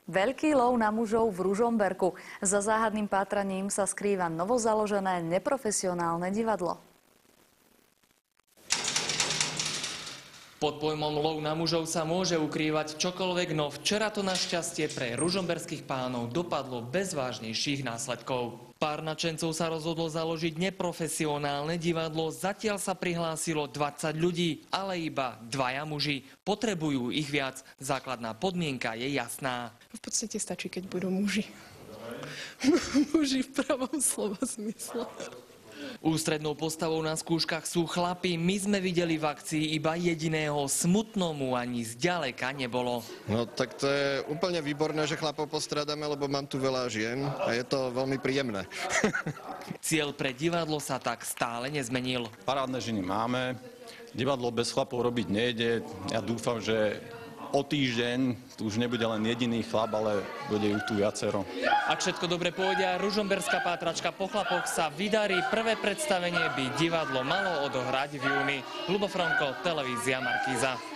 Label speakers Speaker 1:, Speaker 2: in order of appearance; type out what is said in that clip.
Speaker 1: Veľký lov na mužov v Ružomberku. Za záhadným pátraním sa skrýva novozaložené neprofesionálne divadlo.
Speaker 2: Pod pojmom lov na mužov sa môže ukrývať čokoľvek, no včera to našťastie pre ružomberských pánov dopadlo bez vážnejších následkov. Pár nadšencov sa rozhodlo založiť neprofesionálne divadlo, zatiaľ sa prihlásilo 20 ľudí, ale iba 2 muži. Potrebujú ich viac, základná podmienka je jasná.
Speaker 3: V podstate stačí, keď budú muži. Muži v pravom slova zmysle.
Speaker 2: Ústrednou postavou na skúškach sú chlapi. My sme videli v akcii iba jediného, smutnomu ani zďaleka nebolo.
Speaker 4: No tak to je úplne výborné, že chlapov postrádame, lebo mám tu veľa žien a je to veľmi príjemné.
Speaker 2: Cieľ pre divadlo sa tak stále nezmenil.
Speaker 5: Parádne ženy máme, divadlo bez chlapov robiť nejde. Ja dúfam, že o týždeň tu už nebude len jediný chlap, ale bude ju tu viacero.
Speaker 2: Ak všetko dobre pôjde a ružomberská pátračka po chlapoch sa vydarí, prvé predstavenie by divadlo malo odohrať v júni. Ľubo Fronko, televízia Markíza.